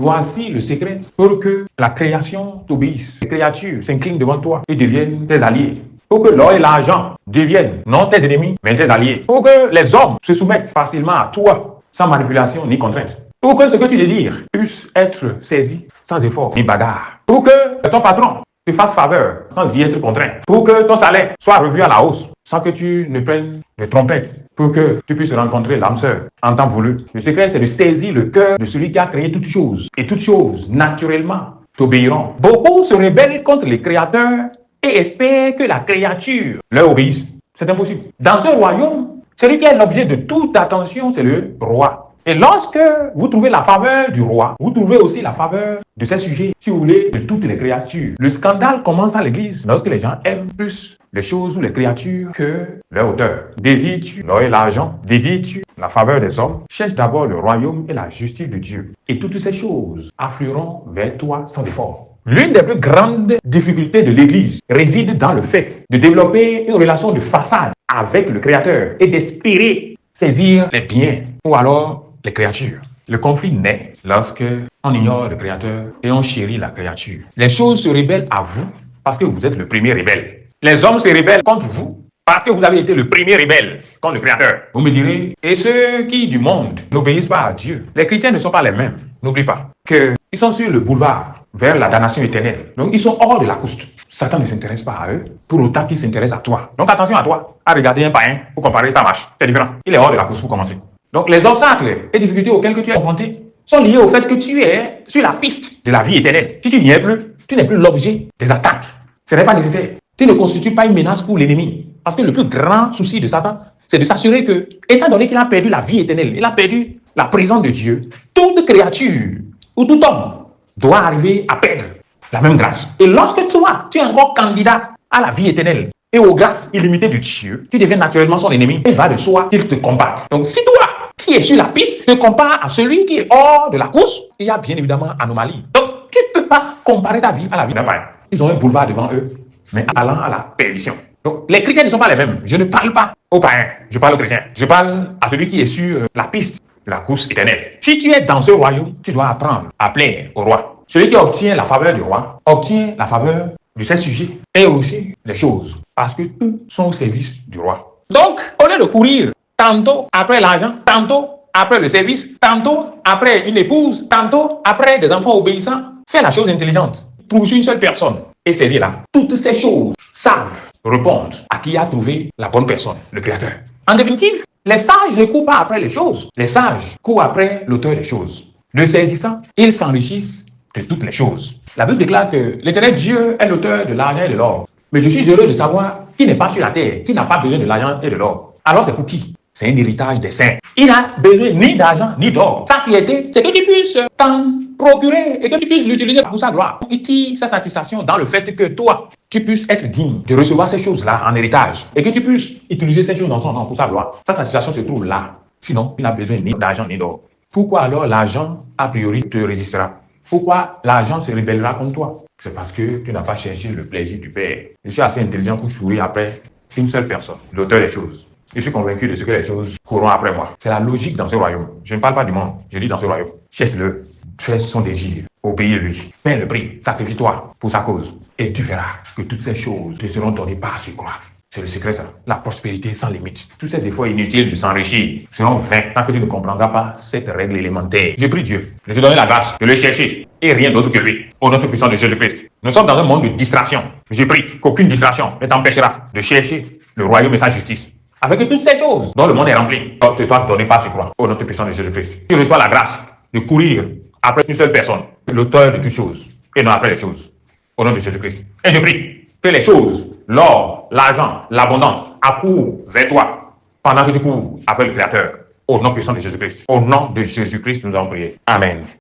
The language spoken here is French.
Voici le secret pour que la création t'obéisse. Les créatures s'inclinent devant toi et deviennent tes alliés. Pour que l'or et l'argent deviennent non tes ennemis, mais tes alliés. Pour que les hommes se soumettent facilement à toi, sans manipulation ni contrainte. Pour que ce que tu désires puisse être saisi sans effort ni bagarre. Pour que ton patron te fasse faveur sans y être contraint. Pour que ton salaire soit revu à la hausse sans que tu ne prennes les trompettes. Pour que tu puisses rencontrer l'âme sœur en temps voulu. Le secret, c'est de saisir le cœur de celui qui a créé toutes choses. Et toutes choses, naturellement, t'obéiront. Beaucoup se rebellent contre les créateurs et espèrent que la créature leur obéisse. C'est impossible. Dans un royaume, celui qui est l'objet de toute attention, c'est le roi. Et lorsque vous trouvez la faveur du roi, vous trouvez aussi la faveur de ses sujets, si vous voulez, de toutes les créatures. Le scandale commence à l'église lorsque les gens aiment plus les choses ou les créatures que leur auteur. Désires-tu l'or et l'argent? Désires-tu la faveur des hommes? Cherche d'abord le royaume et la justice de Dieu. Et toutes ces choses afflueront vers toi sans effort. L'une des plus grandes difficultés de l'Église réside dans le fait de développer une relation de façade avec le Créateur et d'espérer saisir les biens ou alors les créatures. Le conflit naît lorsque on ignore le Créateur et on chérit la créature. Les choses se rebellent à vous parce que vous êtes le premier rebelle. Les hommes se rebellent contre vous parce que vous avez été le premier rebelle contre le Créateur. Vous me direz, et ceux qui du monde n'obéissent pas à Dieu? Les chrétiens ne sont pas les mêmes. N'oublie pas qu'ils sont sur le boulevard vers la damnation éternelle. Donc ils sont hors de la course. Satan ne s'intéresse pas à eux pour autant qu'il s'intéresse à toi. Donc attention à toi, à regarder un païen pour comparer ta marche. C'est différent. Il est hors de la course pour commencer. Donc les obstacles et difficultés auxquels tu es confronté sont liés au fait que tu es sur la piste de la vie éternelle. Si tu n'y es plus, tu n'es plus l'objet des attaques. Ce n'est pas nécessaire. Tu ne constitues pas une menace pour l'ennemi. Parce que le plus grand souci de Satan, c'est de s'assurer que, étant donné qu'il a perdu la vie éternelle, il a perdu la présence de Dieu, toute créature ou tout homme doit arriver à perdre la même grâce. Et lorsque toi, tu es encore candidat à la vie éternelle et aux grâces illimitées de Dieu, tu deviens naturellement son ennemi et va de soi qu'il te combatte. Donc si toi, qui es sur la piste, te compares à celui qui est hors de la course, il y a bien évidemment anomalie. Donc tu ne peux pas comparer ta vie à la vie d'un païen. Ils ont un boulevard devant eux, mais allant à la perdition. Donc les chrétiens ne sont pas les mêmes. Je ne parle pas aux païens, je parle aux chrétiens. Je parle à celui qui est sur la piste de la course éternelle. Si tu es dans ce royaume, tu dois apprendre à plaire au roi. Celui qui obtient la faveur du roi obtient la faveur de ses sujets et aussi les choses, parce que tous sont au service du roi. Donc, au lieu de courir tantôt après l'argent, tantôt après le service, tantôt après une épouse, tantôt après des enfants obéissants, fais la chose intelligente. Poursuis une seule personne et saisis-la. Toutes ces choses savent répondre à qui a trouvé la bonne personne, le Créateur. En définitive, les sages ne courent pas après les choses. Les sages courent après l'auteur des choses. Le saisissant, ils s'enrichissent de toutes les choses. La Bible déclare que l'Éternel Dieu est l'auteur de l'argent et de l'or. Mais je suis heureux de savoir qui n'est pas sur la terre, qui n'a pas besoin de l'argent et de l'or. Alors c'est pour qui? C'est un héritage des saints. Il n'a besoin ni d'argent ni d'or. Sa fierté, c'est que tu puisses t'en procurer et que tu puisses l'utiliser pour sa gloire. Il tire sa satisfaction dans le fait que toi, tu puisses être digne de recevoir ces choses-là en héritage et que tu puisses utiliser ces choses dans son nom pour sa gloire. Sa satisfaction se trouve là. Sinon, il n'a besoin ni d'argent ni d'or. Pourquoi alors l'argent, a priori, te résistera? Pourquoi l'argent se rébellera contre toi? C'est parce que tu n'as pas cherché le plaisir du Père. Je suis assez intelligent pour sourire après une seule personne, l'auteur des choses. Je suis convaincu de ce que les choses courront après moi. C'est la logique dans ce royaume. Je ne parle pas du monde, je dis dans ce royaume. Cherche-le, fais son désir, obéis-lui, paie le prix, sacrifie-toi pour sa cause. Et tu verras que toutes ces choses te seront données par surcroît. C'est le secret, ça. La prospérité sans limite. Tous ces efforts inutiles de s'enrichir seront vains tant que tu ne comprendras pas cette règle élémentaire. Je prie Dieu de te donner la grâce de le chercher et rien d'autre que lui. Au nom puissant de Jésus-Christ. Nous sommes dans un monde de distraction. Je prie qu'aucune distraction ne t'empêchera de chercher le royaume et sa justice. Avec toutes ces choses dont le monde est rempli, tu dois te donner par surcroît. Au nom puissant de Jésus-Christ. Tu reçois la grâce de courir après une seule personne, l'auteur de toutes choses, et non après les choses. Au nom de Jésus-Christ. Et je prie que les choses, l'or, l'argent, l'abondance, accourent vers toi pendant que tu cours après le Créateur. Au nom puissant de Jésus-Christ. Au nom de Jésus-Christ, nous avons prié. Amen.